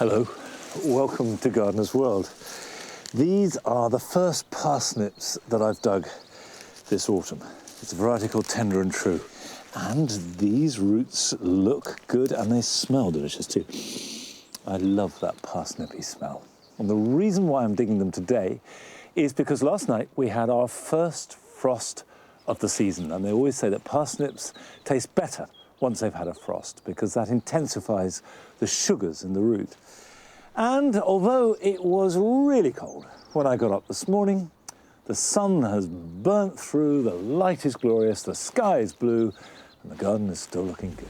Hello, welcome to Gardener's World. These are the first parsnips that I've dug this autumn. It's a variety called Tender and True. And these roots look good and they smell delicious too. I love that parsnippy smell. And the reason why I'm digging them today is because last night we had our first frost of the season. And they always say that parsnips taste better once they've had a frost because that intensifies the sugars in the root. And although it was really cold when I got up this morning, the sun has burnt through, the light is glorious, the sky is blue, and the garden is still looking good.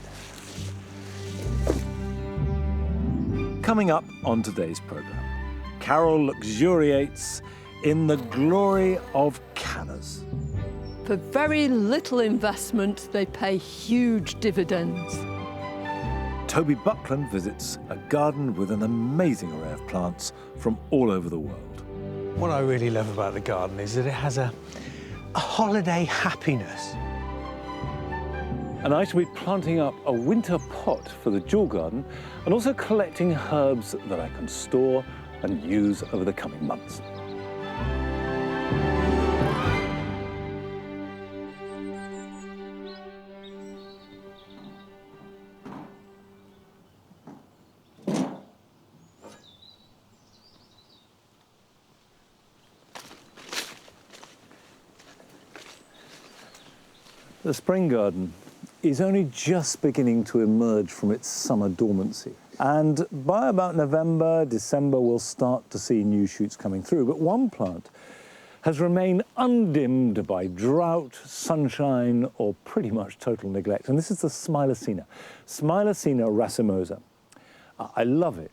Coming up on today's programme, Carol luxuriates in the glory of cannas. For very little investment, they pay huge dividends. Toby Buckland visits a garden with an amazing array of plants from all over the world. What I really love about the garden is that it has a holiday happiness. And I shall be planting up a winter pot for the jewel garden and also collecting herbs that I can store and use over the coming months. The spring garden is only just beginning to emerge from its summer dormancy. And by about November, December, we'll start to see new shoots coming through. But one plant has remained undimmed by drought, sunshine, or pretty much total neglect. And this is the Smilacina, Smilacina racemosa. I love it.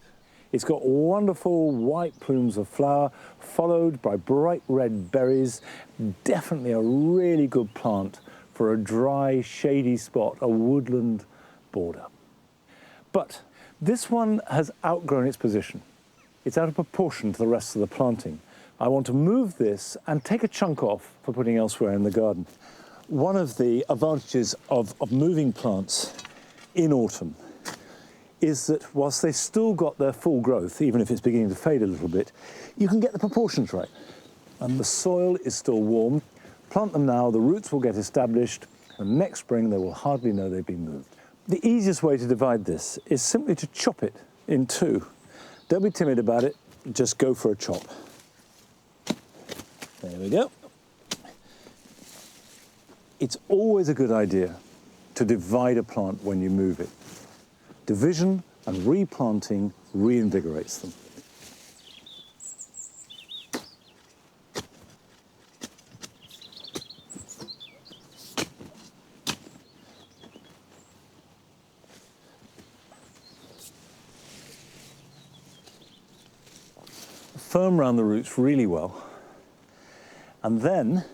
It's got wonderful white plumes of flower, followed by bright red berries. Definitely a really good plant for a dry, shady spot, a woodland border. But this one has outgrown its position. It's out of proportion to the rest of the planting. I want to move this and take a chunk off for putting elsewhere in the garden. One of the advantages of moving plants in autumn is that whilst they've still got their full growth, even if it's beginning to fade a little bit, you can get the proportions right. And the soil is still warm. Plant them now, the roots will get established, and next spring they will hardly know they've been moved. The easiest way to divide this is simply to chop it in two. Don't be timid about it, just go for a chop. There we go. It's always a good idea to divide a plant when you move it. Division and replanting reinvigorates them. Firm around the roots really well, and then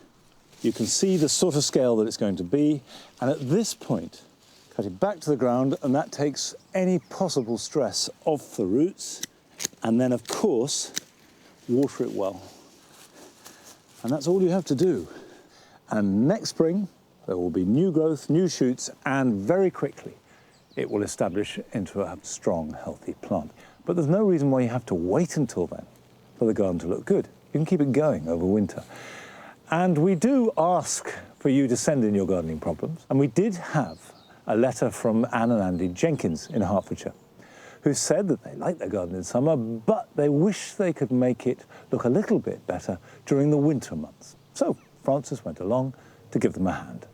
you can see the sort of scale that it's going to be, and at this point cut it back to the ground, and that takes any possible stress off the roots, and then of course water it well, and that's all you have to do. And next spring there will be new growth, new shoots, and very quickly it will establish into a strong, healthy plant. But there's no reason why you have to wait until then for the garden to look good. You can keep it going over winter. And we do ask for you to send in your gardening problems. And we did have a letter from Anne and Andy Jenkins in Hertfordshire, who said that they like their garden in summer, but they wish they could make it look a little bit better during the winter months. So Francis went along to give them a hand.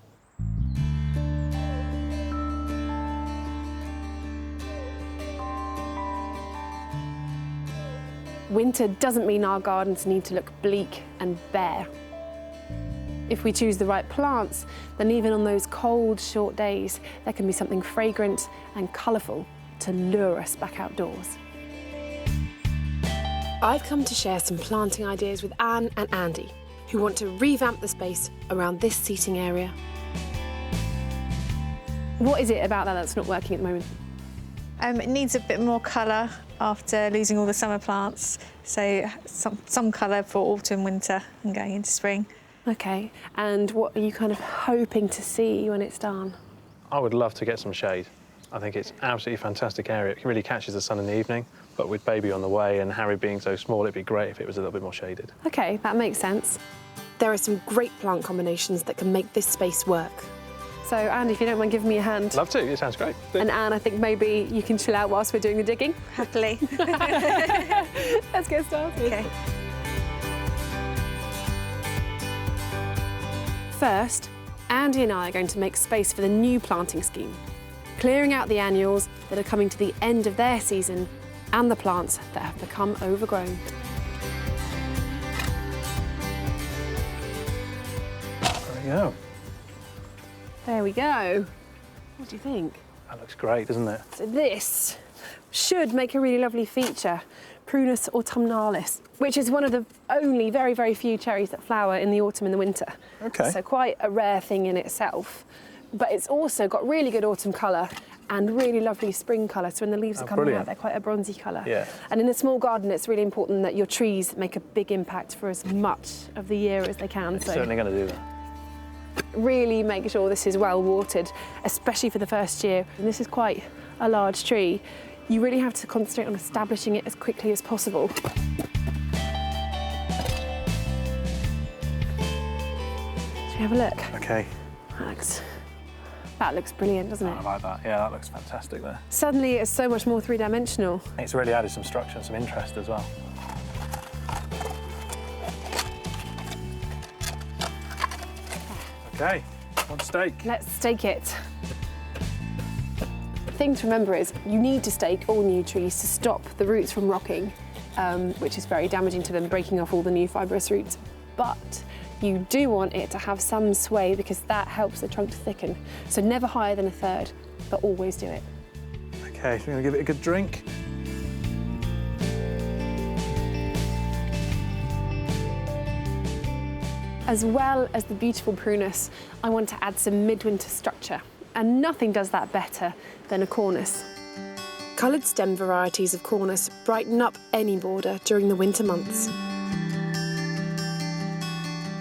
Winter doesn't mean our gardens need to look bleak and bare. If we choose the right plants, then even on those cold, short days, there can be something fragrant and colourful to lure us back outdoors. I've come to share some planting ideas with Anne and Andy, who want to revamp the space around this seating area. What is it about that that's not working at the moment? It needs a bit more colour after losing all the summer plants, so some colour for autumn, winter and going into spring. OK, and what are you kind of hoping to see when it's done? I would love to get some shade. I think it's absolutely fantastic area. It really catches the sun in the evening, but with baby on the way and Harry being so small, it'd be great if it was a little bit more shaded. OK, that makes sense. There are some great plant combinations that can make this space work. So, Anne, if you don't mind giving me a hand. Love to, it sounds great. And Anne, I think maybe you can chill out whilst we're doing the digging. Happily. Let's get started. OK. First, Andy and I are going to make space for the new planting scheme, clearing out the annuals that are coming to the end of their season and the plants that have become overgrown. There we go. There we go. What do you think? That looks great, doesn't it? So this should make a really lovely feature, Prunus autumnalis, which is one of the only very, very few cherries that flower in the autumn and the winter. Okay. So quite a rare thing in itself. But it's also got really good autumn colour and really lovely spring colour. So when the leaves are coming brilliant. out, they're quite a bronzy colour. Yeah. And in a small garden, it's really important that your trees make a big impact for as much of the year as they can. So Certainly going to do that. really make sure this is well watered, especially for the first year. And this is quite a large tree. You really have to concentrate on establishing it as quickly as possible. Should we have a look? OK. That looks brilliant, doesn't I it? like that. Yeah, that looks fantastic there. Suddenly it's so much more three-dimensional. It's really added some structure and some interest as well. OK, one stake. Let's stake it. The thing to remember is you need to stake all new trees to stop the roots from rocking, which is very damaging to them, breaking off all the new fibrous roots. But you do want it to have some sway because that helps the trunk to thicken. So never higher than a third, but always do it. OK, so we're going to give it a good drink. As well as the beautiful prunus, I want to add some midwinter structure, and nothing does that better than a cornice. Coloured stem varieties of cornice brighten up any border during the winter months.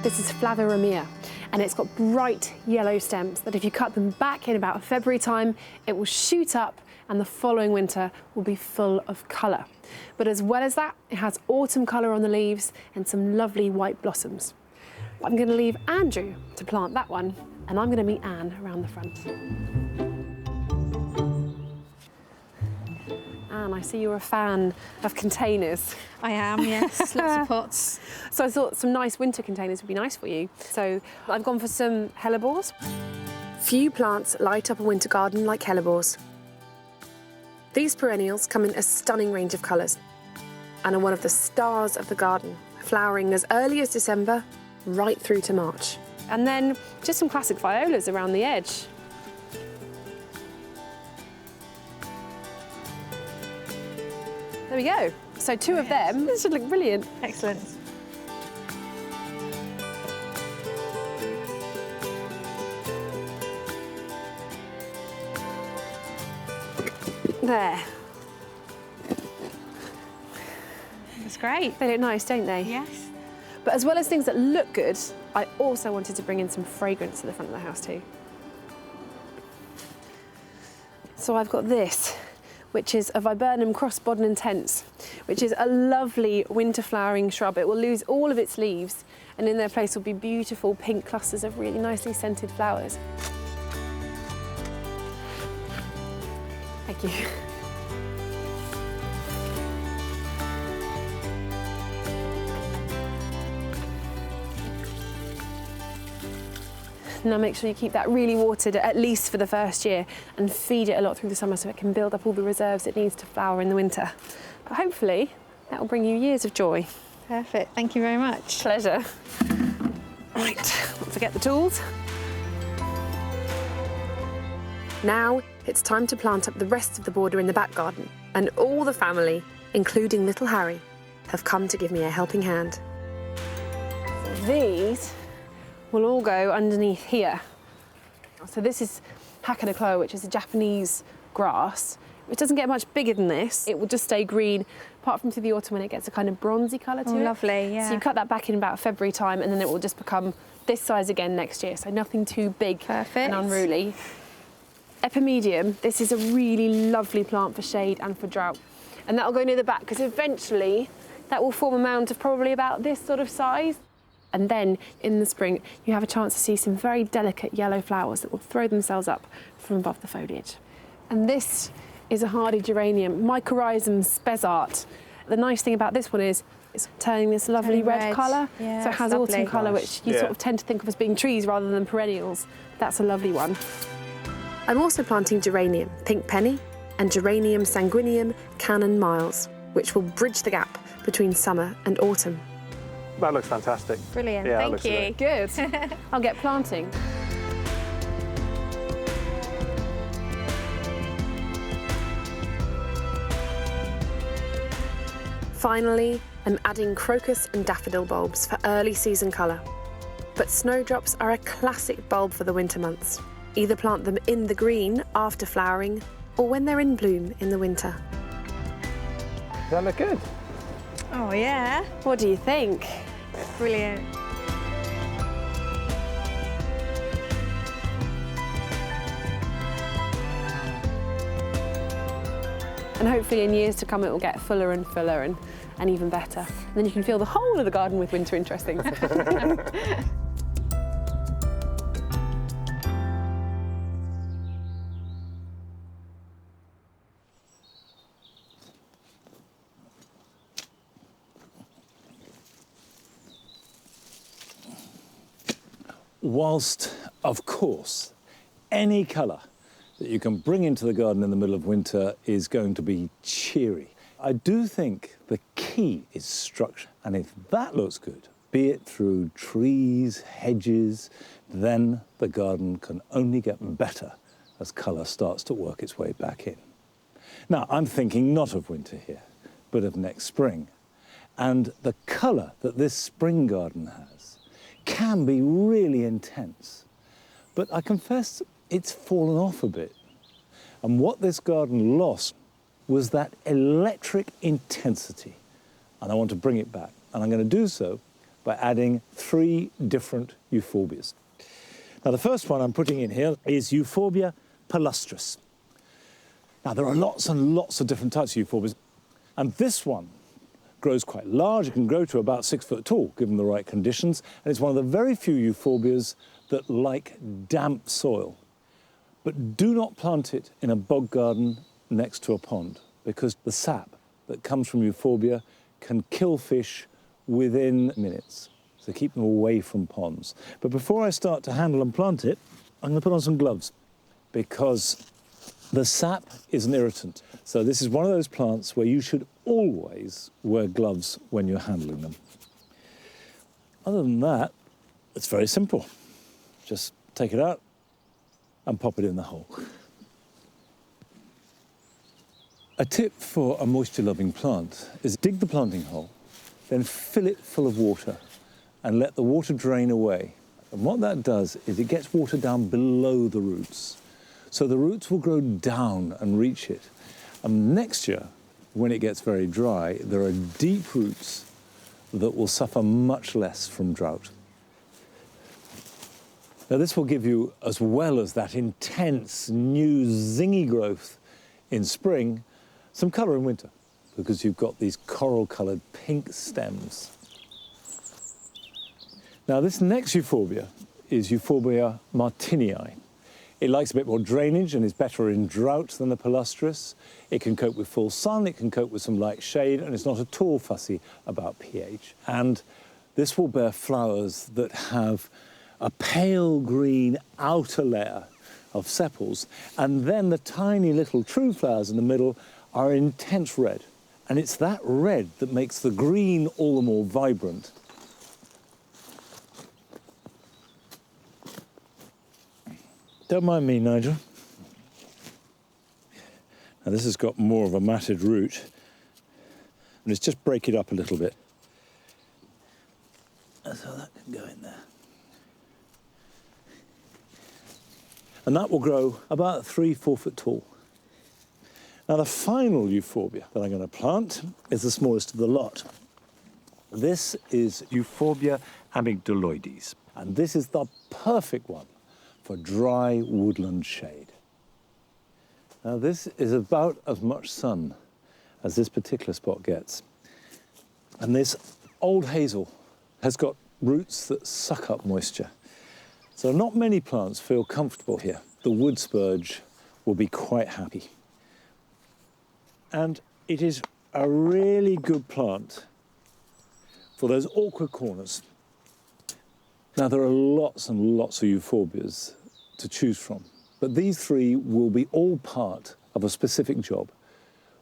This is Flaviromea, and it's got bright yellow stems that if you cut them back in about February time, it will shoot up and the following winter will be full of colour. But as well as that, it has autumn colour on the leaves and some lovely white blossoms. I'm going to leave Andrew to plant that one, and I'm going to meet Anne around the front. Anne, I see you're a fan of containers. I am, yes. Lots of pots. So I thought some nice winter containers would be nice for you. So I've gone for some hellebores. Few plants light up a winter garden like hellebores. These perennials come in a stunning range of colours and are one of the stars of the garden, flowering as early as December right through to March. And then just some classic violas around the edge. There we go. So two of them. This should look brilliant. Excellent. There. That's great. They look nice, don't they? Yes. But as well as things that look good, I also wanted to bring in some fragrance to the front of the house too. So I've got this, which is a Viburnum crossbodden tense, which is a lovely winter flowering shrub. It will lose all of its leaves, and in their place will be beautiful pink clusters of really nicely scented flowers. Thank you. Now make sure you keep that really watered at least for the first year and feed it a lot through the summer so it can build up all the reserves it needs to flower in the winter. But hopefully that will bring you years of joy. Perfect. Thank you very much. Pleasure. Right, don't forget the tools. Now it's time to plant up the rest of the border in the back garden, and all the family, including little Harry, have come to give me a helping hand. So these will all go underneath here. So this is Hakanakloa, which is a Japanese grass, which doesn't get much bigger than this. It will just stay green, apart from through the autumn when it gets a kind of bronzy colour to it. Lovely, yeah. So you cut that back in about February time, and then it will just become this size again next year. So nothing too big Perfect. and unruly. Epimedium, this is a really lovely plant for shade and for drought. And that'll go near the back because eventually that will form a mound of probably about this sort of size. And then in the spring, you have a chance to see some very delicate yellow flowers that will throw themselves up from above the foliage. And this is a hardy geranium, Mycorrhizum spessart. The nice thing about this one is it's turning this lovely red colour. Yeah, so it has lovely. autumn colour, which you Yeah. sort of tend to think of as being trees rather than perennials. That's a lovely one. I'm also planting geranium, pink penny, and geranium sanguineum Canon Miles, which will bridge the gap between summer and autumn. That looks fantastic. Brilliant, Yeah, that thank looks you. great. Good. I'll get planting. Finally, I'm adding crocus and daffodil bulbs for early season colour. But snowdrops are a classic bulb for the winter months. Either plant them in the green after flowering or when they're in bloom in the winter. Does that look good? Oh, yeah, What do you think? brilliant. And hopefully in years to come it will get fuller and fuller and even better. And then you can fill the whole of the garden with winter interesting. Whilst, of course, any colour that you can bring into the garden in the middle of winter is going to be cheery, I do think the key is structure. And if that looks good, be it through trees, hedges, then the garden can only get better as colour starts to work its way back in. Now, I'm thinking not of winter here, but of next spring. And the colour that this spring garden has can be really intense. But I confess it's fallen off a bit. And what this garden lost was that electric intensity. And I want to bring it back. And I'm going to do so by adding 3 different euphorbias. Now, the first one I'm putting in here is Euphorbia palustris. Now, there are lots and lots of different types of euphorbias. And this one grows quite large. It can grow to about 6 foot tall, given the right conditions. And it's one of the very few euphorbias that like damp soil. But do not plant it in a bog garden next to a pond, because the sap that comes from euphorbia can kill fish within minutes. So keep them away from ponds. But before I start to handle and plant it, I'm going to put on some gloves, because the sap is an irritant. So this is one of those plants where you should always wear gloves when you're handling them. Other than that, it's very simple. Just take it out and pop it in the hole. A tip for a moisture-loving plant is dig the planting hole, then fill it full of water and let the water drain away. And what that does is it gets water down below the roots. So the roots will grow down and reach it. And next year, when it gets very dry, there are deep roots that will suffer much less from drought. Now, this will give you, as well as that intense, new, zingy growth in spring, some colour in winter, because you've got these coral-coloured pink stems. Now, this next euphorbia is Euphorbia martinii. It likes a bit more drainage and is better in drought than the palustris. It can cope with full sun, it can cope with some light shade, and it's not at all fussy about pH. And this will bear flowers that have a pale green outer layer of sepals, and then the tiny little true flowers in the middle are intense red. And it's that red that makes the green all the more vibrant. Don't mind me, Nigel. Now, this has got more of a matted root, and let's just break it up a little bit. So that can go in there. And that will grow about 3-4 foot tall. Now, the final euphorbia that I'm going to plant is the smallest of the lot. This is Euphorbia amygdaloides, and this is the perfect one for dry woodland shade. Now this is about as much sun as this particular spot gets. And this old hazel has got roots that suck up moisture. So not many plants feel comfortable here. The wood spurge will be quite happy. And it is a really good plant for those awkward corners. Now there are lots and lots of euphorbias to choose from, but these three will be all part of a specific job,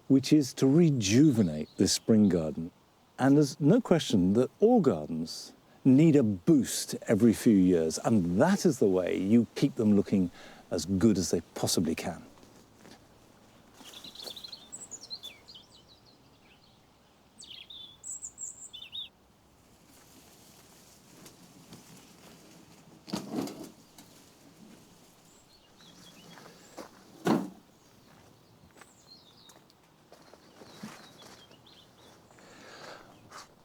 which is to rejuvenate this spring garden. And there's no question that all gardens need a boost every few years, and that is the way you keep them looking as good as they possibly can.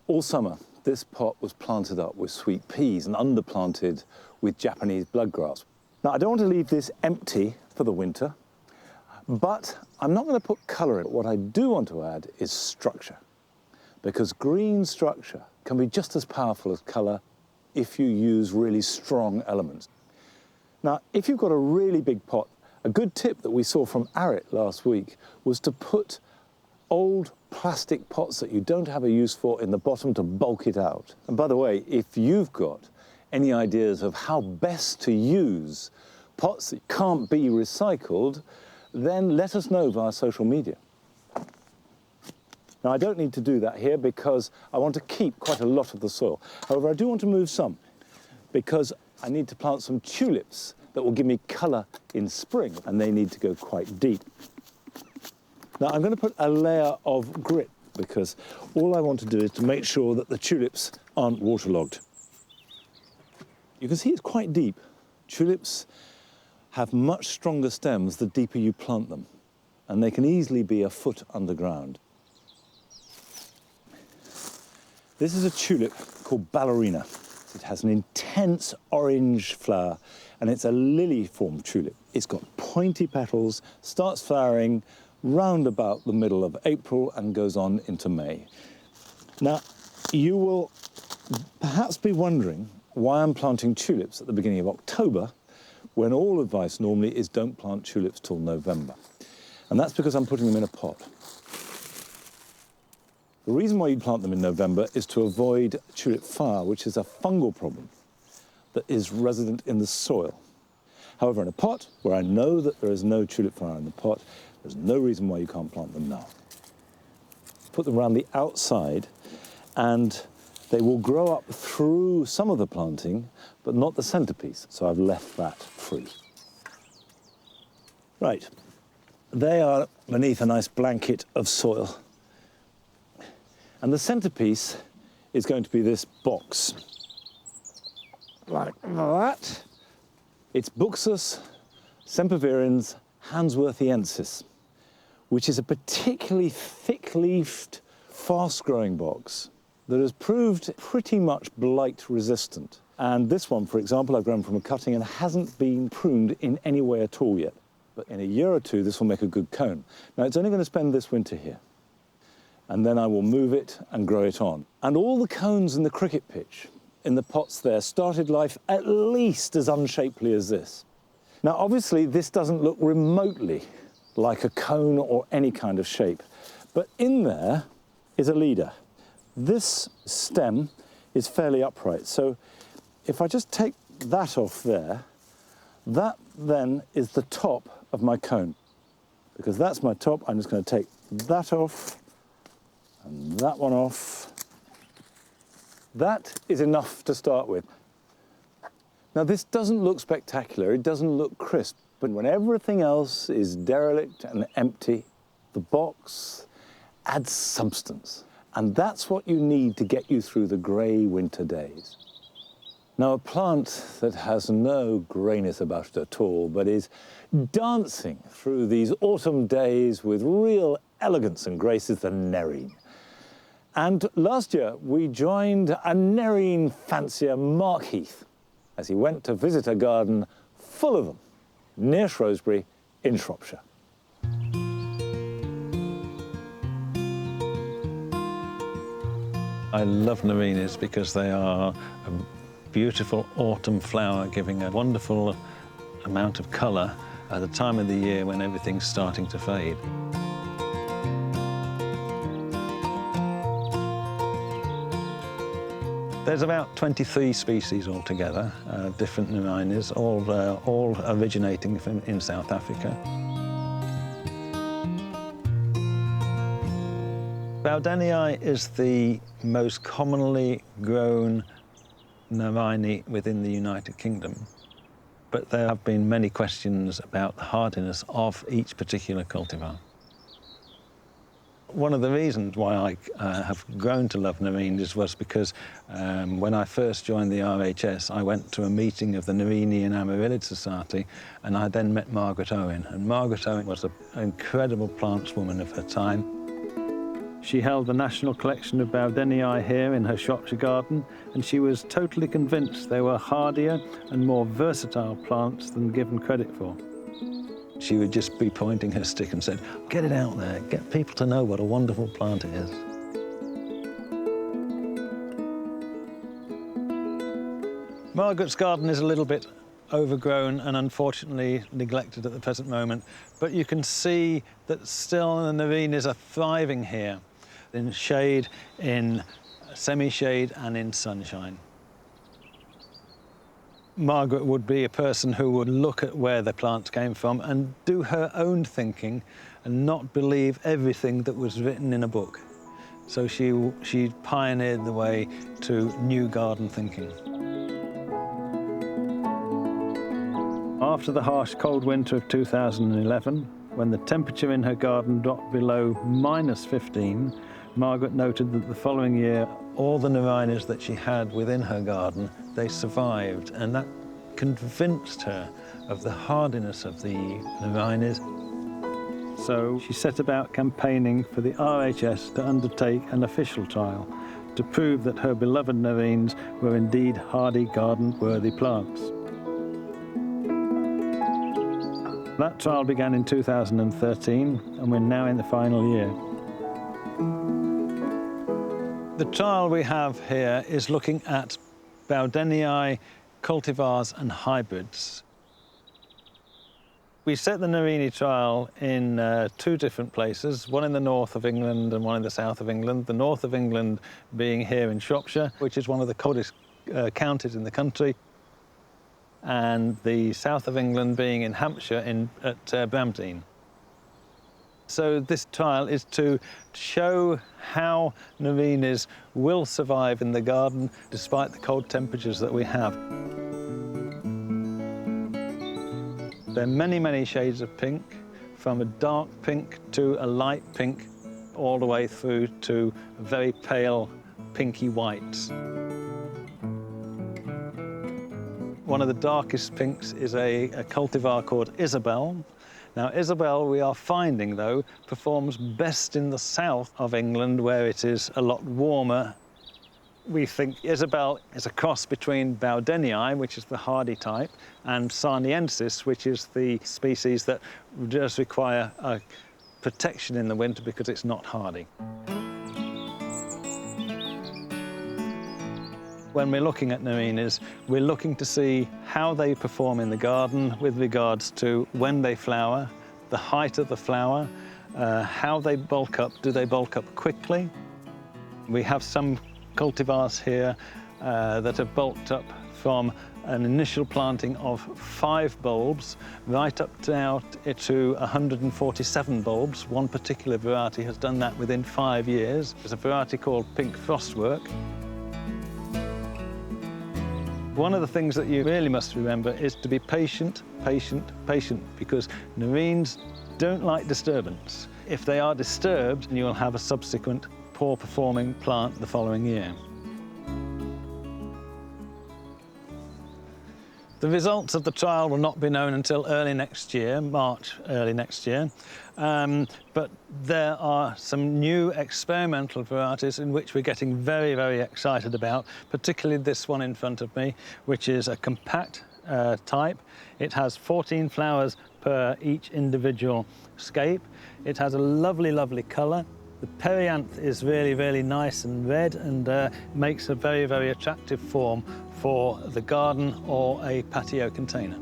All summer, this pot was planted up with sweet peas and underplanted with Japanese bloodgrass. Now, I don't want to leave this empty for the winter, but I'm not going to put colour in it. What I do want to add is structure, because green structure can be just as powerful as colour if you use really strong elements. Now, if you've got a really big pot, a good tip that we saw from Arit last week was to put old plastic pots that you don't have a use for in the bottom to bulk it out. And by the way, if you've got any ideas of how best to use pots that can't be recycled, then let us know via social media. Now, I don't need to do that here because I want to keep quite a lot of the soil. However, I do want to move some because I need to plant some tulips that will give me colour in spring, and they need to go quite deep. Now, I'm going to put a layer of grit because all I want to do is to make sure that the tulips aren't waterlogged. You can see it's quite deep. Tulips have much stronger stems the deeper you plant them, and they can easily be a foot underground. This is a tulip called ballerina. It has an intense orange flower, and it's a lily-formed tulip. It's got pointy petals, starts flowering round about the middle of April and goes on into May. Now, you will perhaps be wondering why I'm planting tulips at the beginning of October, when all advice normally is don't plant tulips till November. And that's because I'm putting them in a pot. The reason why you plant them in November is to avoid tulip fire, which is a fungal problem that is resident in the soil. However, in a pot, where I know that there is no tulip fire in the pot, there's no reason why you can't plant them now. Put them around the outside, and they will grow up through some of the planting, but not the centerpiece, so I've left that free. Right, they are beneath a nice blanket of soil. And the centerpiece is going to be this box, like that. It's Buxus sempervirens hansworthiensis, which is a particularly thick-leafed, fast-growing box that has proved pretty much blight resistant. And this one, for example, I've grown from a cutting and hasn't been pruned in any way at all yet. But in a year or two, this will make a good cone. Now, it's only going to spend this winter here, and then I will move it and grow it on. And all the cones in the cricket pitch in the pots there started life at least as unshapely as this. Now, obviously, this doesn't look remotely like a cone or any kind of shape, but in there is a leader. This stem is fairly upright, so if I just take that off there, that then is the top of my cone. Because that's my top, I'm just going to take that off and that one off. That is enough to start with. Now, this doesn't look spectacular, it doesn't look crisp, but when everything else is derelict and empty, the box adds substance. And that's what you need to get you through the grey winter days. Now, a plant that has no greyness about it at all, but is dancing through these autumn days with real elegance and grace, is the nerine. And last year, we joined a nerine fancier, Mark Heath, as he went to visit a garden full of them near Shrewsbury in Shropshire. I love Narinis because they are a beautiful autumn flower, giving a wonderful amount of colour at the time of the year when everything's starting to fade. There's about 23 species altogether, different Narinis, all originating in South Africa. Bowdenii is the most commonly grown Narini within the United Kingdom, but there have been many questions about the hardiness of each particular cultivar. One of the reasons why I have grown to love Narinis was because when I first joined the RHS, I went to a meeting of the Narini and Amaryllis Society, and I then met Margaret Owen. And Margaret Owen was an incredible plantswoman of her time. She held the national collection of Bowdenii here in her Shropshire garden, and she was totally convinced they were hardier and more versatile plants than given credit for. She would just be pointing her stick and said, "Get it out there, get people to know what a wonderful plant it is." Margaret's garden is a little bit overgrown and unfortunately neglected at the present moment, but you can see that still the Narinis are thriving here, in shade, in semi-shade and in sunshine. Margaret would be a person who would look at where the plants came from and do her own thinking and not believe everything that was written in a book. So she pioneered the way to new garden thinking. After the harsh cold winter of 2011, when the temperature in her garden dropped below -15, Margaret noted that the following year, all the Narinis that she had within her garden, they survived, and that convinced her of the hardiness of the Narinis. So she set about campaigning for the RHS to undertake an official trial to prove that her beloved Narines were indeed hardy, garden-worthy plants. That trial began in 2013, and we're now in the final year. The trial we have here is looking at Bowdenii cultivars and hybrids. We set the Narini trial in two different places, one in the north of England and one in the south of England. The north of England being here in Shropshire, which is one of the coldest counties in the country, and the south of England being in Hampshire at Bramdean. So this trial is to show how Narinis will survive in the garden despite the cold temperatures that we have. There are many, many shades of pink, from a dark pink to a light pink, all the way through to very pale pinky whites. One of the darkest pinks is a cultivar called Isabel. Now, Isabel, we are finding, though, performs best in the south of England, where it is a lot warmer. We think Isabel is a cross between Bowdenii, which is the hardy type, and Sarniensis, which is the species that does require protection in the winter because it's not hardy. When we're looking at Narinis, we're looking to see how they perform in the garden with regards to when they flower, the height of the flower, how they bulk up. Do they bulk up quickly? We have some cultivars here that have bulked up from an initial planting of 5 bulbs right up now to 147 bulbs. One particular variety has done that within 5 years. There's a variety called Pink Frostwork. One of the things that you really must remember is to be patient, patient, patient, because Narines don't like disturbance. If they are disturbed, you will have a subsequent poor performing plant the following year. The results of the trial will not be known until early next year, March early next year. But there are some new experimental varieties in which we're getting very, very excited about, particularly this one in front of me, which is a compact type. It has 14 flowers per each individual scape. It has a lovely, lovely colour. The perianth is really, really nice and red and makes a very, very attractive form for the garden or a patio container.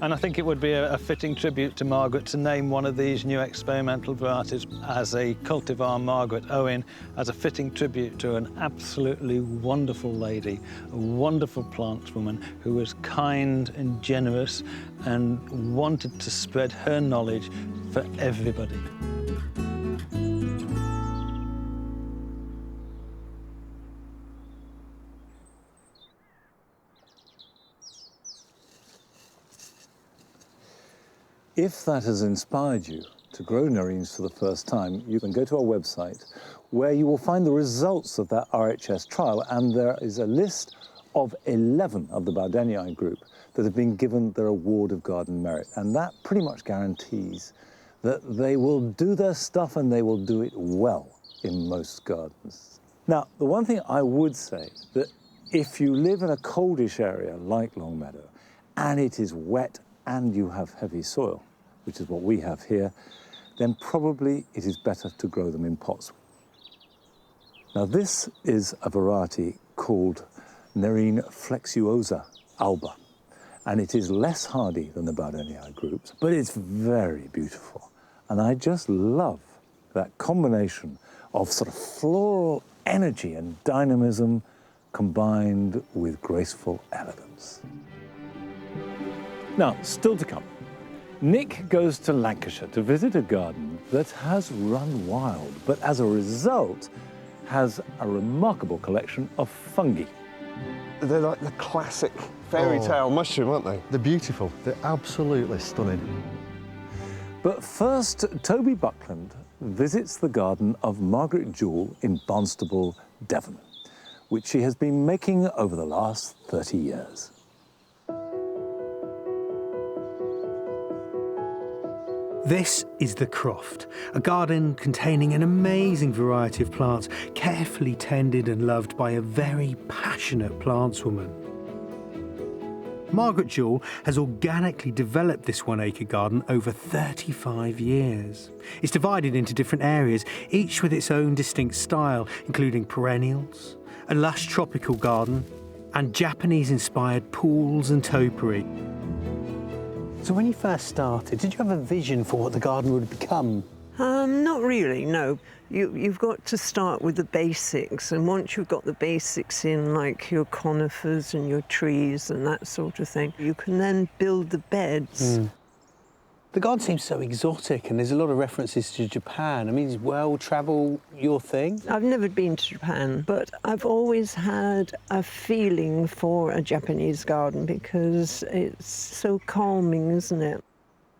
And I think it would be a fitting tribute to Margaret to name one of these new experimental varieties as a cultivar Margaret Owen, as a fitting tribute to an absolutely wonderful lady, a wonderful plantswoman who was kind and generous and wanted to spread her knowledge for everybody. If that has inspired you to grow nerines for the first time, you can go to our website where you will find the results of that RHS trial, and there is a list of 11 of the Bowdenii group that have been given their Award of Garden Merit, and that pretty much guarantees that they will do their stuff and they will do it well in most gardens. Now, the one thing I would say, that if you live in a coldish area like Longmeadow and it is wet and you have heavy soil, which is what we have here, then probably it is better to grow them in pots. Now this is a variety called Nerine flexuosa alba, and it is less hardy than the Bowdenii groups, but it's very beautiful. And I just love that combination of sort of floral energy and dynamism combined with graceful elegance. Now, still to come. Nick goes to Lancashire to visit a garden that has run wild, but as a result has a remarkable collection of fungi. They're like the classic fairy tale mushroom, aren't they? They're beautiful. They're absolutely stunning. But first, Toby Buckland visits the garden of Margaret Jewell in Barnstaple, Devon, which she has been making over the last 30 years. This is the Croft, a garden containing an amazing variety of plants, carefully tended and loved by a very passionate plantswoman. Margaret Jewell has organically developed this 1 acre garden over 35 years. It's divided into different areas, each with its own distinct style, including perennials, a lush tropical garden, and Japanese-inspired pools and topiary. So when you first started, did you have a vision for what the garden would become? Not really, no. You've got to start with the basics, and once you've got the basics in, like your conifers and your trees and that sort of thing, you can then build the beds. The garden seems so exotic, and there's a lot of references to Japan. I mean, is well travel your thing? I've never been to Japan, but I've always had a feeling for a Japanese garden because it's so calming, isn't it?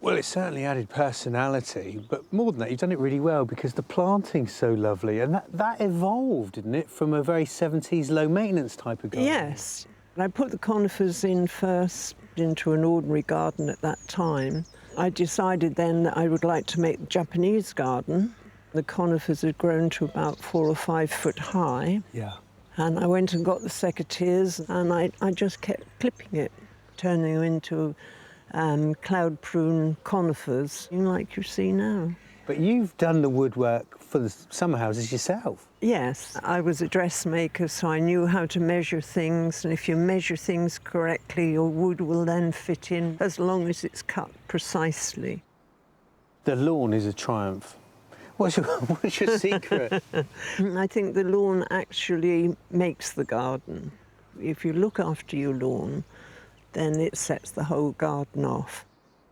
Well, it certainly added personality, but more than that, you've done it really well because the planting's so lovely, and that evolved, didn't it, from a very 70s low-maintenance type of garden? Yes. I put the conifers in first into an ordinary garden at that time. I decided then that I would like to make the Japanese garden. The conifers had grown to about 4 or 5 foot high. Yeah. And I went and got the secateurs, and I just kept clipping it, turning them into cloud prune conifers, like you see now. But you've done the woodwork for the summer houses yourself. Yes, I was a dressmaker, so I knew how to measure things, and if you measure things correctly, your wood will then fit in as long as it's cut precisely. The lawn is a triumph. What's your secret? I think the lawn actually makes the garden. If you look after your lawn, then it sets the whole garden off.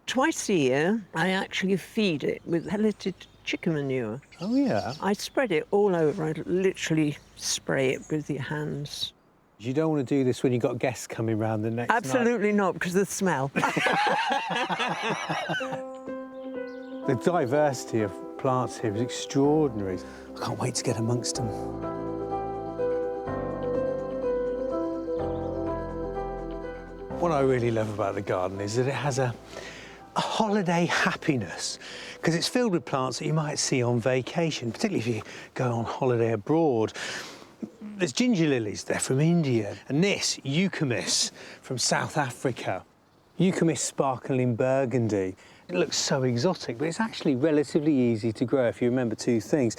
Twice a year, I actually feed it with pelleted chicken manure. Oh, yeah? I spread it all over. I literally spray it with your hands. You don't want to do this when you've got guests coming round the next night? Absolutely not, because of the smell. The diversity of plants here is extraordinary. I can't wait to get amongst them. What I really love about the garden is that it has a holiday happiness, because it's filled with plants that you might see on vacation, particularly if you go on holiday abroad. There's ginger lilies, they're from India, and this, eucalyptus, from South Africa. Eucalyptus sparkling burgundy, It looks so exotic, but it's actually relatively easy to grow if you remember two things.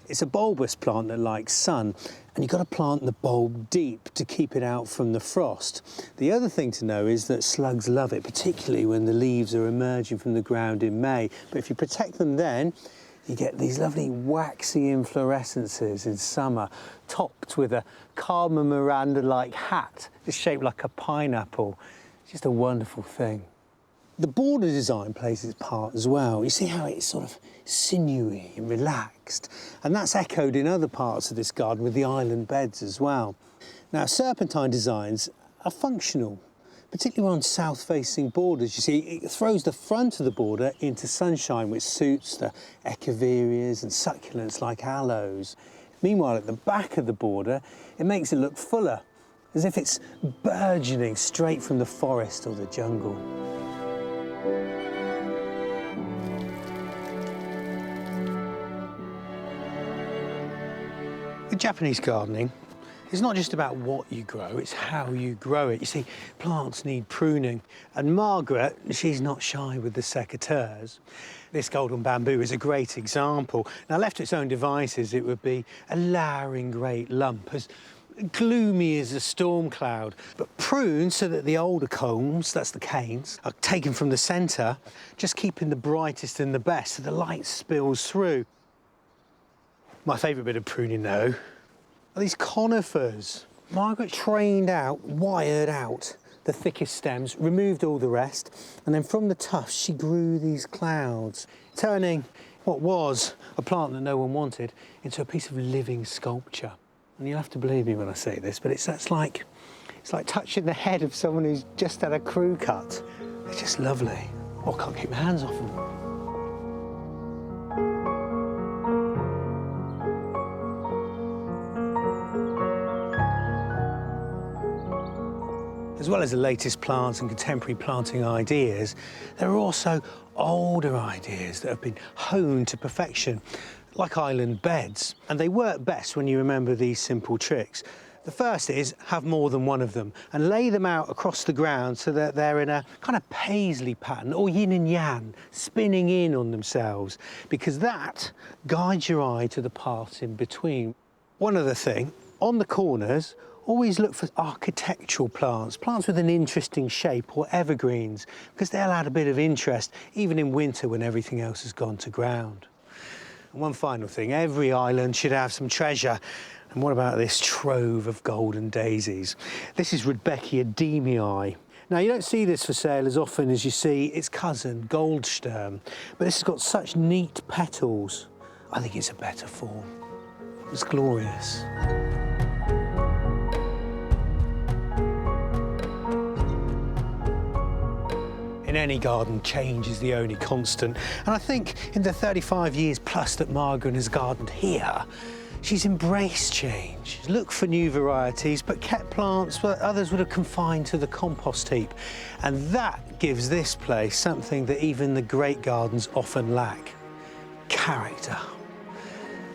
It's a bulbous plant that likes sun, and you've got to plant the bulb deep to keep it out from the frost. The other thing to know is that slugs love it, particularly when the leaves are emerging from the ground in May. But if you protect them then, you get these lovely waxy inflorescences in summer, topped with a Carmen Miranda-like hat. It's shaped like a pineapple. It's just a wonderful thing. The border design plays its part as well. You see how it's sort of sinewy and relaxed, and that's echoed in other parts of this garden with the island beds as well. Now, serpentine designs are functional, particularly on south-facing borders. You see, it throws the front of the border into sunshine, which suits the echeverias and succulents like aloes. Meanwhile, at the back of the border, it makes it look fuller, as if it's burgeoning straight from the forest or the jungle. With Japanese gardening, it's not just about what you grow, it's how you grow it. You see, plants need pruning, and Margaret, she's not shy with the secateurs. This golden bamboo is a great example. Now, left to its own devices, it would be a lowering great lump, as gloomy as a storm cloud, but pruned so that the older combs, that's the canes, are taken from the centre, just keeping the brightest and the best so the light spills through. My favourite bit of pruning, though, are these conifers. Margaret trained out, wired out the thickest stems, removed all the rest, and then from the tufts she grew these clouds, turning what was a plant that no one wanted into a piece of living sculpture. And you'll have to believe me when I say this, but it's like touching the head of someone who's just had a crew cut. They're just lovely. Oh, I can't keep my hands off them. As well as the latest plants and contemporary planting ideas, there are also older ideas that have been honed to perfection, like island beds. And they work best when you remember these simple tricks. The first is have more than one of them and lay them out across the ground so that they're in a kind of paisley pattern, or yin and yang, spinning in on themselves, because that guides your eye to the parts in between. One other thing, on the corners, always look for architectural plants, plants with an interesting shape, or evergreens, because they'll add a bit of interest, even in winter when everything else has gone to ground. And one final thing, every island should have some treasure. And what about this trove of golden daisies? This is Rudbeckia deemii. Now, you don't see this for sale as often as you see its cousin, Goldsturm, but this has got such neat petals. I think it's a better form. It's glorious. In any garden, change is the only constant. And I think in the 35 years plus that Margaret has gardened here, she's embraced change, looked for new varieties, but kept plants that others would have confined to the compost heap. And that gives this place something that even the great gardens often lack: character.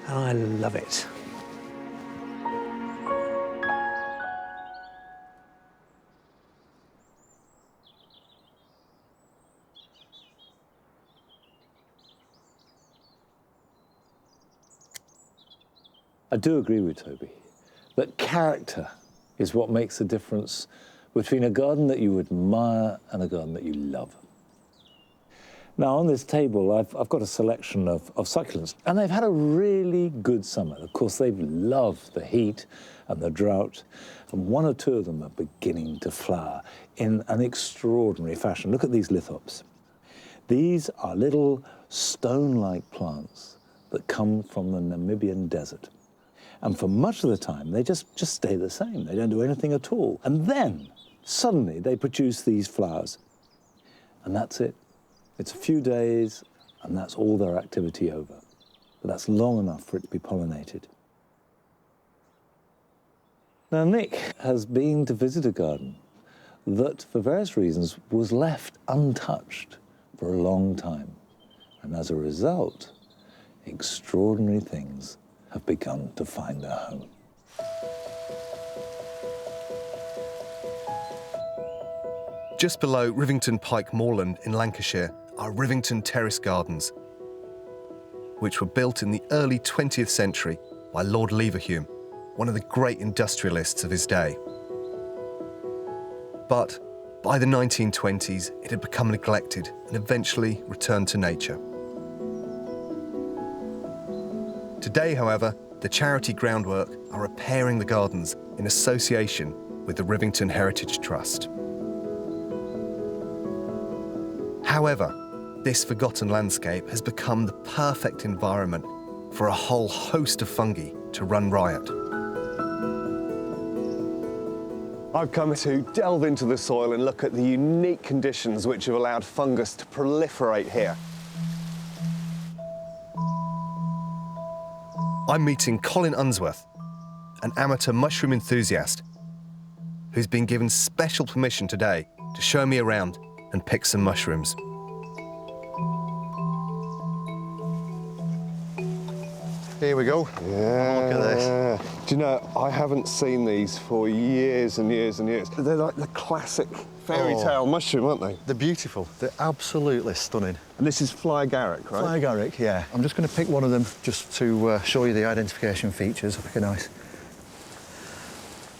And I love it. I do agree with Toby that character is what makes the difference between a garden that you admire and a garden that you love. Now, on this table, I've got a selection of succulents, and they've had a really good summer. Of course, they've loved the heat and the drought, and one or two of them are beginning to flower in an extraordinary fashion. Look at these lithops. These are little stone-like plants that come from the Namibian desert. And for much of the time, they just stay the same. They don't do anything at all. And then, suddenly, they produce these flowers. And that's it. It's a few days, and that's all their activity over. But that's long enough for it to be pollinated. Now, Nick has been to visit a garden that, for various reasons, was left untouched for a long time. And as a result, extraordinary things have begun to find their home. Just below Rivington Pike Moorland in Lancashire, are Rivington Terrace Gardens, which were built in the early 20th century by Lord Leverhulme, one of the great industrialists of his day. But by the 1920s, it had become neglected and eventually returned to nature. Today, however, the charity Groundwork are repairing the gardens in association with the Rivington Heritage Trust. However, this forgotten landscape has become the perfect environment for a whole host of fungi to run riot. I've come to delve into the soil and look at the unique conditions which have allowed fungus to proliferate here. I'm meeting Colin Unsworth, an amateur mushroom enthusiast who's been given special permission today to show me around and pick some mushrooms. Here we go. Yeah. Look at this. Do you know, I haven't seen these for years and years and years. They're like the classic fairy tale mushroom, aren't they? They're beautiful. They're absolutely stunning. And this is fly agaric, right? Fly agaric, yeah. I'm just going to pick one of them just to show you the identification features. Look nice.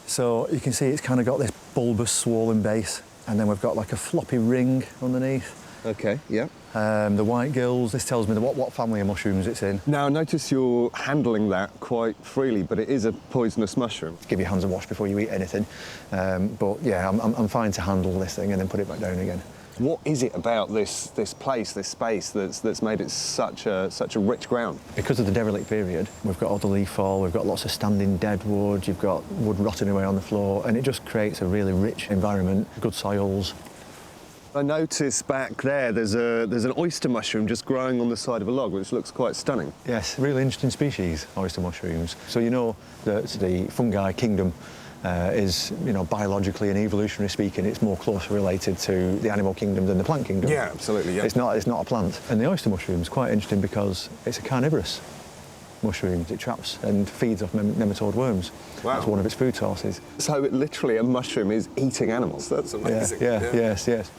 So you can see it's kind of got this bulbous, swollen base, and then we've got like a floppy ring underneath. Okay, yeah. The white gills, this tells me what family of mushrooms it's in. Now, notice you're handling that quite freely, but it is a poisonous mushroom. Give your hands a wash before you eat anything. But yeah, I'm fine to handle this thing and then put it back down again. What is it about this place, this space, that's made it such a rich ground? Because of the derelict period, we've got all the leaf fall, we've got lots of standing dead wood, you've got wood rotting away on the floor, and it just creates a really rich environment, good soils. I noticed back there's an oyster mushroom just growing on the side of a log, which looks quite stunning. Yes, really interesting species, oyster mushrooms. So you know that the fungi kingdom is, biologically and evolutionary speaking, it's more closely related to the animal kingdom than the plant kingdom. Yeah, absolutely, yeah. It's not a plant. And the oyster mushroom is quite interesting because it's a carnivorous mushroom. It traps and feeds off nematode worms. Wow. That's one of its food sources. So literally a mushroom is eating animals. That's amazing. Yeah. Yes.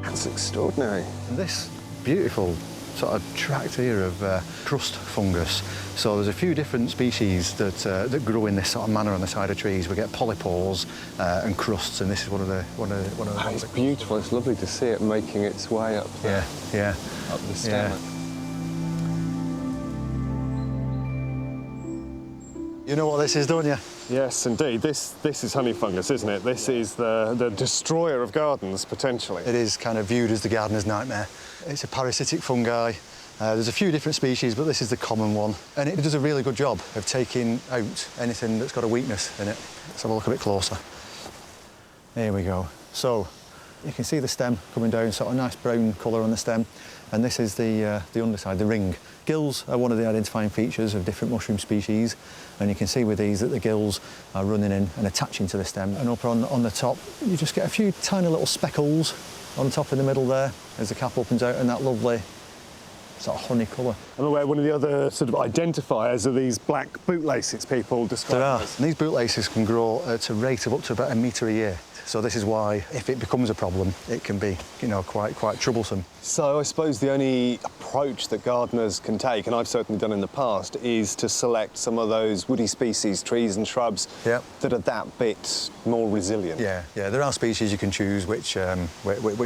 That's extraordinary. And this beautiful sort of tract here of crust fungus. So there's a few different species that grow in this sort of manner on the side of trees. We get polypores and crusts, and this is one of the It's beautiful. It's lovely to see it making its way up. Yeah. Up the stem. Yeah. You know what this is, don't you? Yes, indeed. This is honey fungus, isn't it? This is the destroyer of gardens, potentially. It is kind of viewed as the gardener's nightmare. It's a parasitic fungi. There's a few different species, but this is the common one. And it does a really good job of taking out anything that's got a weakness in it. Let's have a look a bit closer. There we go. So you can see the stem coming down, sort of nice brown colour on the stem. And this is the underside, the ring. Gills are one of the identifying features of different mushroom species. And you can see with these that the gills are running in and attaching to the stem. And up on the top, you just get a few tiny little speckles on top in the middle there as the cap opens out, and that lovely sort of honey colour. I'm aware one of the other sort of identifiers are these black bootlaces people describe. There are. As. And these bootlaces can grow at a rate of up to about 1 metre a year. So this is why, if it becomes a problem, it can be, quite troublesome. So I suppose the only approach that gardeners can take, and I've certainly done in the past, is to select some of those woody species, trees and shrubs, that are that bit more resilient. Yeah. There are species you can choose which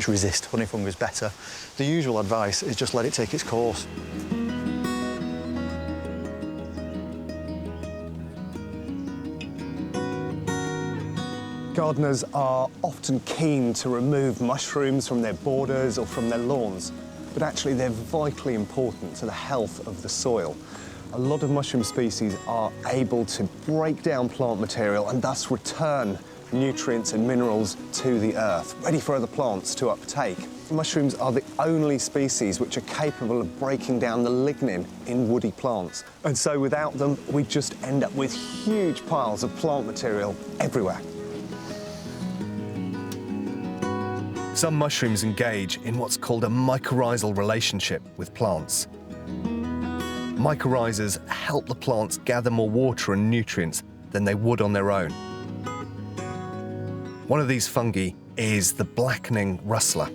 resist honey fungus better. The usual advice is just let it take its course. Gardeners are often keen to remove mushrooms from their borders or from their lawns, but actually they're vitally important to the health of the soil. A lot of mushroom species are able to break down plant material and thus return nutrients and minerals to the earth, ready for other plants to uptake. Mushrooms are the only species which are capable of breaking down the lignin in woody plants. And so without them, we just end up with huge piles of plant material everywhere. Some mushrooms engage in what's called a mycorrhizal relationship with plants. mycorrhizas help the plants gather more water and nutrients than they would on their own. One of these fungi is the blackening rustler.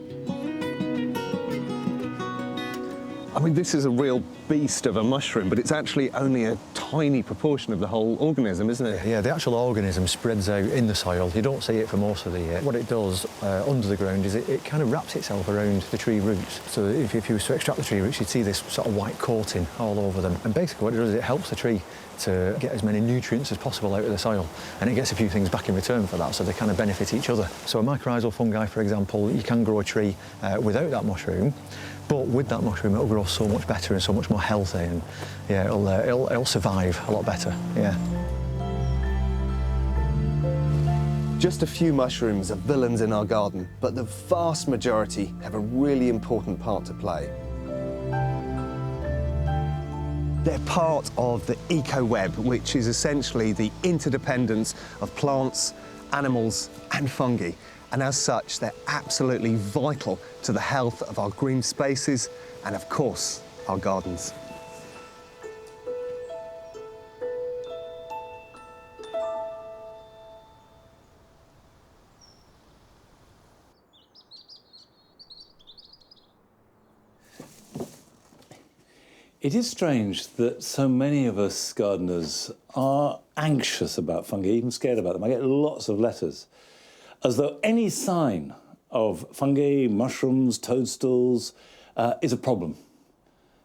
I mean, this is a real beast of a mushroom, but it's actually only a tiny proportion of the whole organism, isn't it? Yeah, the actual organism spreads out in the soil. You don't see it for most of the year. What it does under the ground is it kind of wraps itself around the tree roots. So if you was to extract the tree roots, you'd see this sort of white coating all over them. And basically what it does is it helps the tree to get as many nutrients as possible out of the soil. And it gets a few things back in return for that, so they kind of benefit each other. So a mycorrhizal fungi, for example, you can grow a tree without that mushroom, but with that mushroom it'll grow so much better and so much more healthy, and yeah, it'll survive a lot better, yeah. Just a few mushrooms are villains in our garden, but the vast majority have a really important part to play. They're part of the eco-web, which is essentially the interdependence of plants, animals and fungi. And as such, they're absolutely vital to the health of our green spaces and, of course, our gardens. It is strange that so many of us gardeners are anxious about fungi, even scared about them. I get lots of letters, as though any sign of fungi, mushrooms, toadstools is a problem.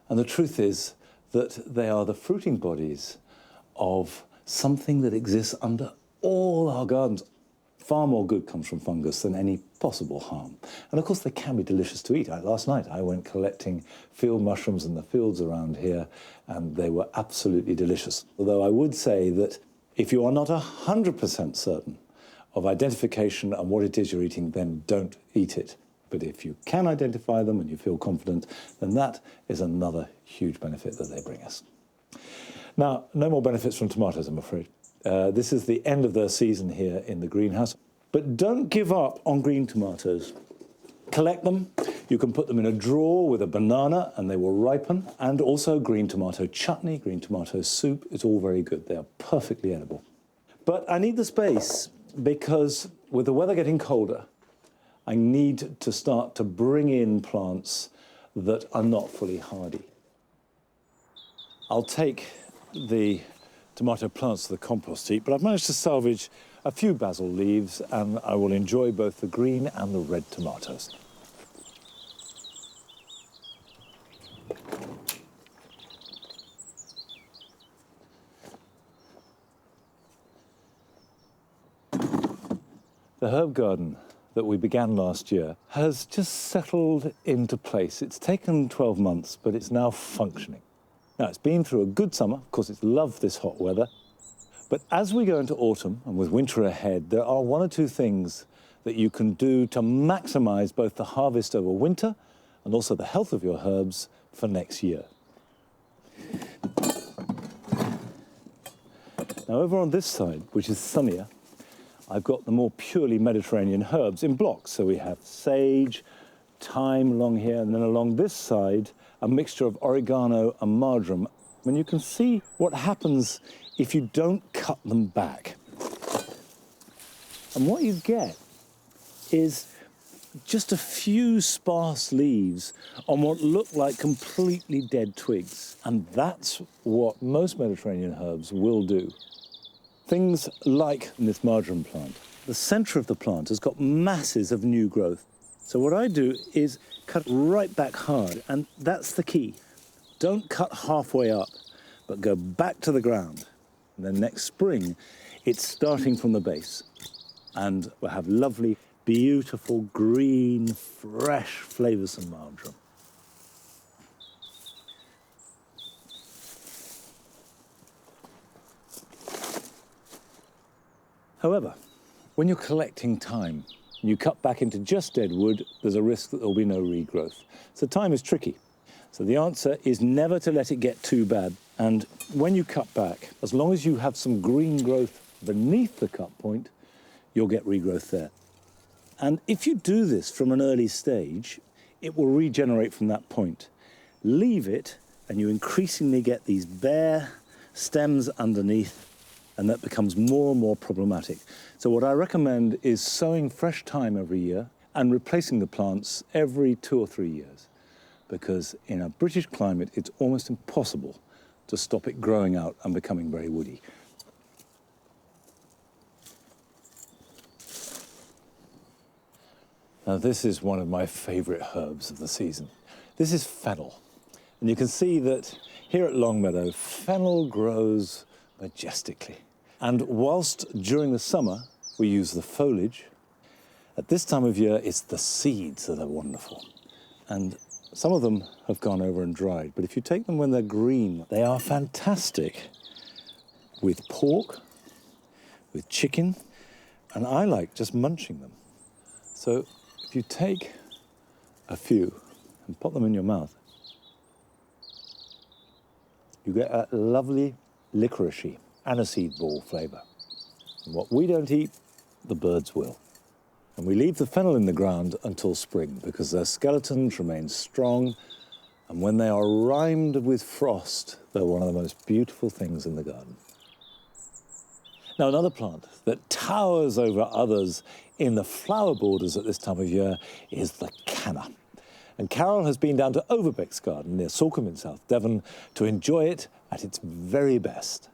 And the truth is that they are the fruiting bodies of something that exists under all our gardens. Far more good comes from fungus than any possible harm. And of course they can be delicious to eat. Last night I went collecting field mushrooms in the fields around here, and they were absolutely delicious. Although I would say that if you are not 100% certain of identification and what it is you're eating, then don't eat it. But if you can identify them and you feel confident, then that is another huge benefit that they bring us. Now, no more benefits from tomatoes, I'm afraid. This is the end of their season here in the greenhouse. But don't give up on green tomatoes. Collect them. You can put them in a drawer with a banana and they will ripen. And also green tomato chutney, green tomato soup. It's all very good. They are perfectly edible. But I need the space because with the weather getting colder, I need to start to bring in plants that are not fully hardy. I'll take the tomato plants to the compost heap, but I've managed to salvage a few basil leaves and I will enjoy both the green and the red tomatoes. The herb garden that we began last year has just settled into place. It's taken 12 months, but it's now functioning. Now, it's been through a good summer. Of course, it's loved this hot weather. But as we go into autumn and with winter ahead, there are one or two things that you can do to maximize both the harvest over winter and also the health of your herbs for next year. Now, over on this side, which is sunnier, I've got the more purely Mediterranean herbs in blocks. So we have sage, thyme along here, and then along this side, a mixture of oregano and marjoram. And you can see what happens if you don't cut them back. And what you get is just a few sparse leaves on what look like completely dead twigs. And that's what most Mediterranean herbs will do. Things like this marjoram plant. The center of the plant has got masses of new growth. So what I do is cut right back hard, and that's the key. Don't cut halfway up, but go back to the ground. And then next spring, it's starting from the base. And we'll have lovely, beautiful, green, fresh, flavoursome marjoram. However, when you're collecting thyme, and you cut back into just dead wood, there's a risk that there'll be no regrowth. So thyme is tricky. So the answer is never to let it get too bad. And when you cut back, as long as you have some green growth beneath the cut point, you'll get regrowth there. And if you do this from an early stage, it will regenerate from that point. Leave it and you increasingly get these bare stems underneath, and that becomes more and more problematic. So what I recommend is sowing fresh thyme every year and replacing the plants every 2 or 3 years, because in a British climate, it's almost impossible to stop it growing out and becoming very woody. Now, this is one of my favorite herbs of the season. This is fennel. And you can see that here at Longmeadow, fennel grows majestically. And whilst during the summer, we use the foliage, at this time of year, it's the seeds that are wonderful. And some of them have gone over and dried, but if you take them when they're green, they are fantastic with pork, with chicken, and I like just munching them. So if you take a few and pop them in your mouth, you get a lovely licoricey aniseed ball flavour. And what we don't eat, the birds will. And we leave the fennel in the ground until spring because their skeletons remain strong, and when they are rimed with frost, they're one of the most beautiful things in the garden. Now, another plant that towers over others in the flower borders at this time of year is the canna. And Carol has been down to Overbeck's garden near Salcombe in South Devon to enjoy it at its very best.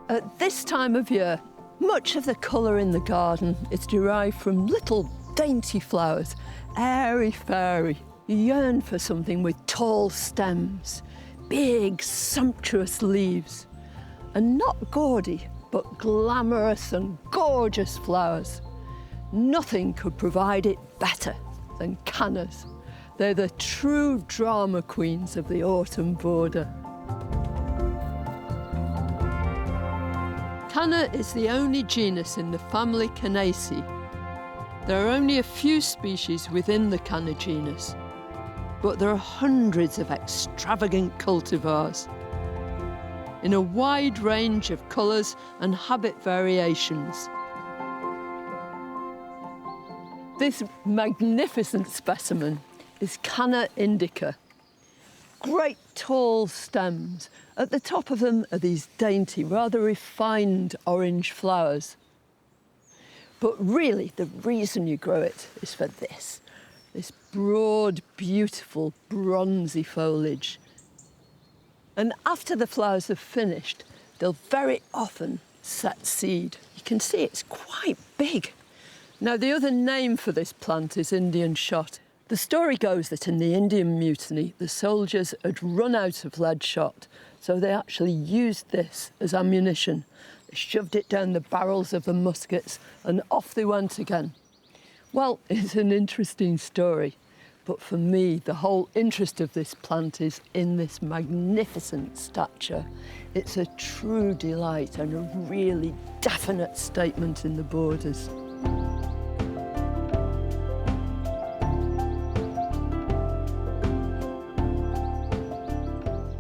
At this time of year, much of the colour in the garden is derived from little dainty flowers, airy-fairy. You yearn for something with tall stems, big, sumptuous leaves, and not gaudy, but glamorous and gorgeous flowers. Nothing could provide it better than cannas. They're the true drama queens of the autumn border. Canna is the only genus in the family Cannaceae. There are only a few species within the canna genus, but there are hundreds of extravagant cultivars in a wide range of colours and habit variations. This magnificent specimen is Canna indica. Great tall stems. At the top of them are these dainty, rather refined orange flowers. But really, the reason you grow it is for this broad, beautiful, bronzy foliage. And after the flowers have finished, they'll very often set seed. You can see it's quite big. Now, the other name for this plant is Indian shot. The story goes that in the Indian Mutiny, the soldiers had run out of lead shot, so they actually used this as ammunition. They shoved it down the barrels of the muskets and off they went again. Well, it's an interesting story, but for me, the whole interest of this plant is in this magnificent stature. It's a true delight and a really definite statement in the borders.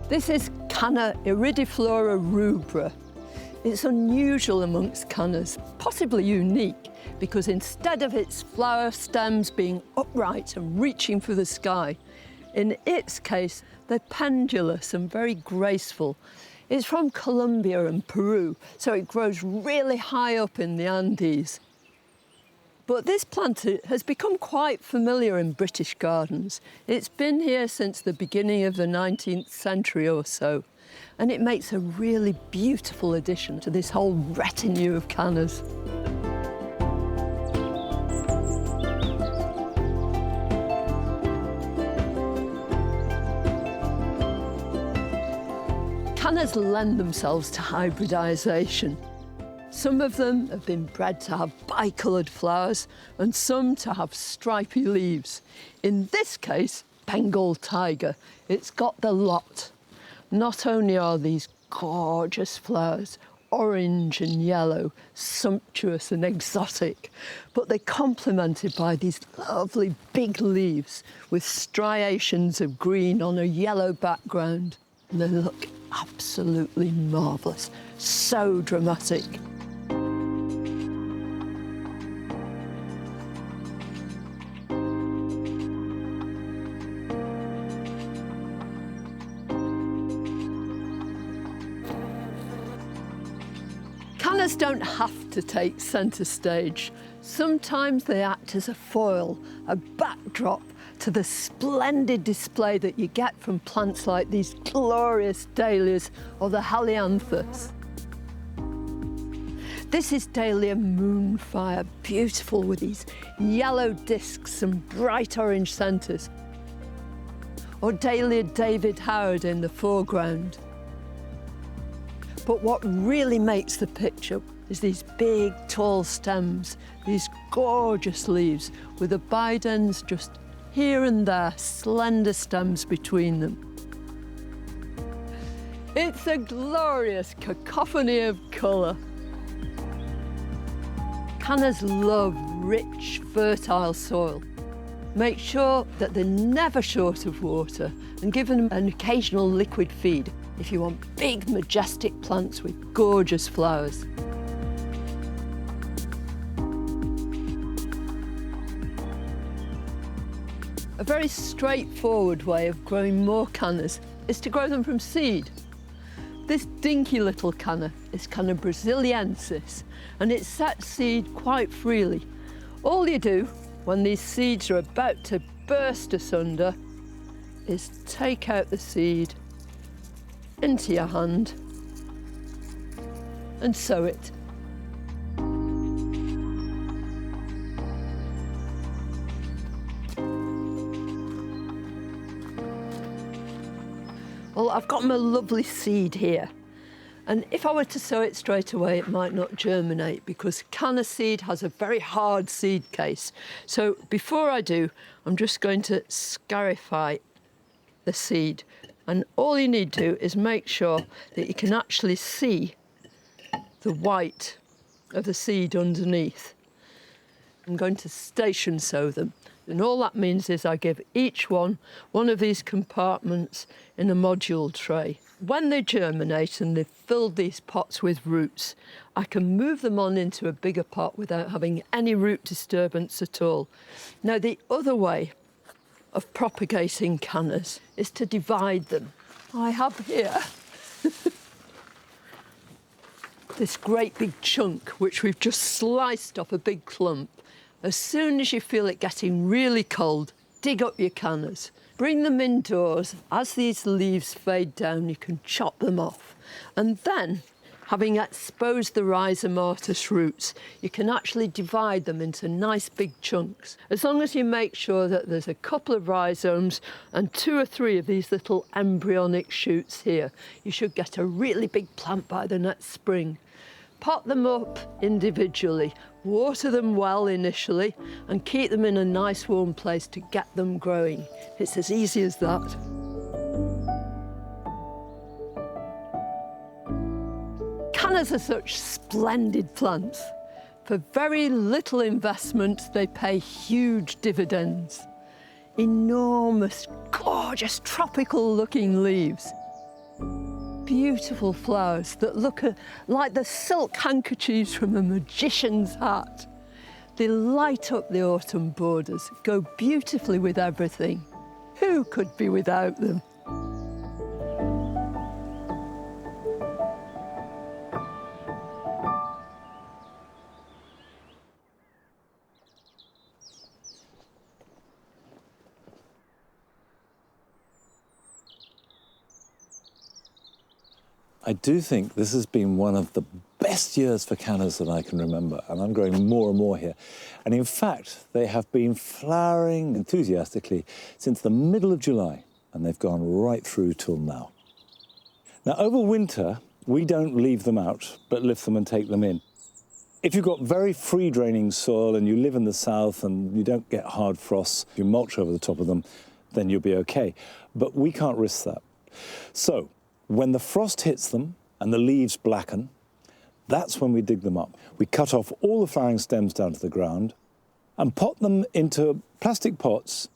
This is Canna iridiflora rubra. It's unusual amongst cannas, possibly unique, because instead of its flower stems being upright and reaching for the sky, in its case, they're pendulous and very graceful. It's from Colombia and Peru, so it grows really high up in the Andes. But this plant has become quite familiar in British gardens. It's been here since the beginning of the 19th century or so, and it makes a really beautiful addition to this whole retinue of cannas. Cannas lend themselves to hybridisation. Some of them have been bred to have bicoloured flowers and some to have stripy leaves. In this case, Bengal tiger, it's got the lot. Not only are these gorgeous flowers orange and yellow, sumptuous and exotic, but they're complemented by these lovely big leaves with striations of green on a yellow background. and they look absolutely marvellous. So dramatic. Cannas don't have to take centre stage. Sometimes they act as a foil, a backdrop to the splendid display that you get from plants like these glorious dahlias or the helianthus. This is Dahlia Moonfire, beautiful with these yellow discs and bright orange centres. Or Dahlia David Howard in the foreground. But what really makes the picture is these big, tall stems, these gorgeous leaves with the bidens just here and there, slender stems between them. It's a glorious cacophony of colour. Cannas love rich, fertile soil. Make sure that they're never short of water and give them an occasional liquid feed if you want big, majestic plants with gorgeous flowers. A very straightforward way of growing more cannas is to grow them from seed. This dinky little canna is Canna brasiliensis, and it sets seed quite freely. All you do when these seeds are about to burst asunder is take out the seed into your hand and sow it. Well, I've got my lovely seed here, and if I were to sow it straight away, it might not germinate because canna seed has a very hard seed case. So before I do, I'm just going to scarify the seed. And all you need to do is make sure that you can actually see the white of the seed underneath. I'm going to station sow them. And all that means is I give each one of these compartments in a module tray. When they germinate and they've filled these pots with roots, I can move them on into a bigger pot without having any root disturbance at all. Now, the other way of propagating cannas is to divide them. I have here this great big chunk which we've just sliced off a big clump. As soon as you feel it getting really cold, dig up your cannas. Bring them indoors. As these leaves fade down, you can chop them off. And then, having exposed the rhizomatous roots, you can actually divide them into nice big chunks. As long as you make sure that there's a couple of rhizomes and 2 or 3 of these little embryonic shoots here, you should get a really big plant by the next spring. Pot them up individually, water them well initially, and keep them in a nice warm place to get them growing. It's as easy as that. Cannas are such splendid plants. For very little investment, they pay huge dividends. Enormous, gorgeous, tropical-looking leaves. Beautiful flowers that look like the silk handkerchiefs from a magician's hat. They light up the autumn borders, go beautifully with everything. Who could be without them? I do think this has been one of the best years for cannas that I can remember, and I'm growing more and more here. And in fact, they have been flowering enthusiastically since the middle of July, and they've gone right through till now. Now, over winter, we don't leave them out, but lift them and take them in. If you've got very free-draining soil and you live in the south and you don't get hard frosts, you mulch over the top of them, then you'll be okay. But we can't risk that. So, when the frost hits them and the leaves blacken, that's when we dig them up. We cut off all the flowering stems down to the ground and pot them into plastic pots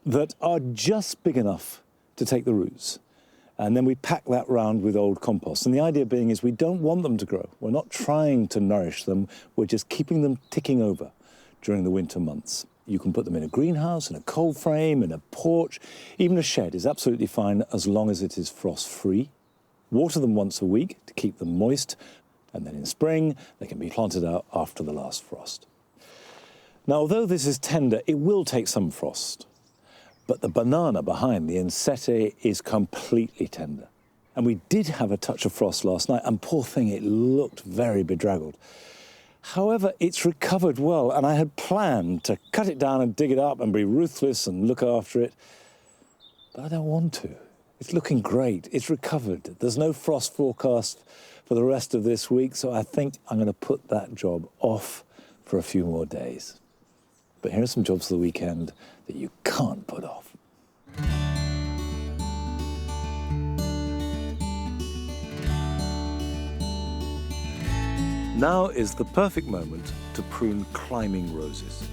that are just big enough to take the roots. And then we pack that round with old compost. And the idea being is we don't want them to grow. We're not trying to nourish them. We're just keeping them ticking over during the winter months. You can put them in a greenhouse, in a cold frame, in a porch. Even a shed is absolutely fine as long as it is frost-free. Water them once a week to keep them moist. And then in spring, they can be planted out after the last frost. Now, although this is tender, it will take some frost. But the banana behind the Ensete is completely tender. And we did have a touch of frost last night, and poor thing, it looked very bedraggled. However, it's recovered well, and I had planned to cut it down and dig it up and be ruthless and look after it. But I don't want to. It's looking great. It's recovered. There's no frost forecast for the rest of this week, so I think I'm going to put that job off for a few more days. But here are some jobs for the weekend that you can't put off. Now is the perfect moment to prune climbing roses.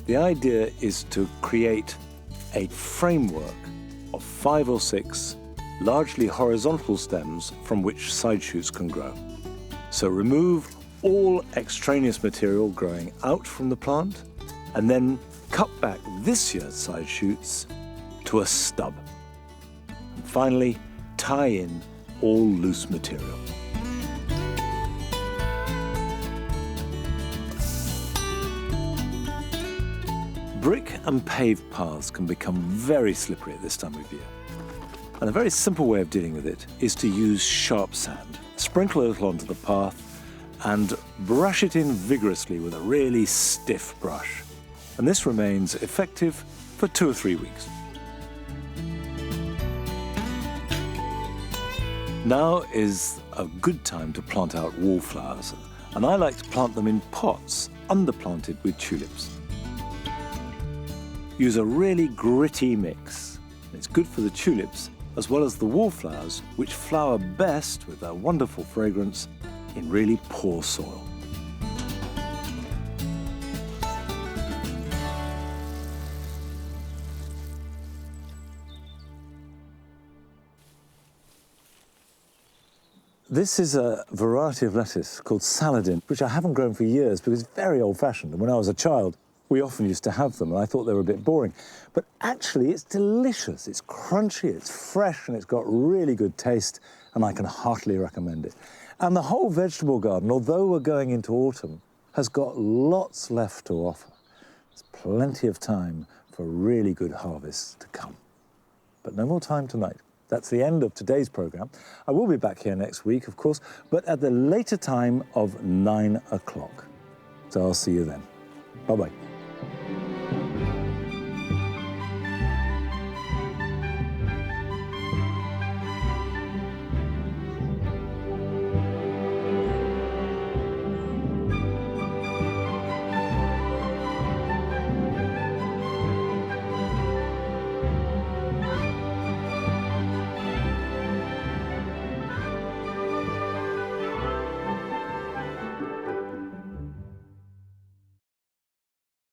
The idea is to create a framework of 5 or 6 largely horizontal stems from which side shoots can grow. So remove all extraneous material growing out from the plant, and then cut back this year's side shoots to a stub. And finally, tie in all loose material. Brick and paved paths can become very slippery at this time of year. And a very simple way of dealing with it is to use sharp sand. Sprinkle a little onto the path and brush it in vigorously with a really stiff brush. And this remains effective for 2 or 3 weeks. Now is a good time to plant out wallflowers, and I like to plant them in pots, underplanted with tulips. Use a really gritty mix. It's good for the tulips as well as the wallflowers, which flower best with their wonderful fragrance in really poor soil. This is a variety of lettuce called saladin, which I haven't grown for years because it's very old-fashioned. And when I was a child, we often used to have them, and I thought they were a bit boring. But actually, it's delicious. It's crunchy, it's fresh, and it's got really good taste, and I can heartily recommend it. And the whole vegetable garden, although we're going into autumn, has got lots left to offer. There's plenty of time for really good harvests to come. But no more time tonight. That's the end of today's programme. I will be back here next week, of course, but at the later time of 9 o'clock. So I'll see you then. Bye-bye.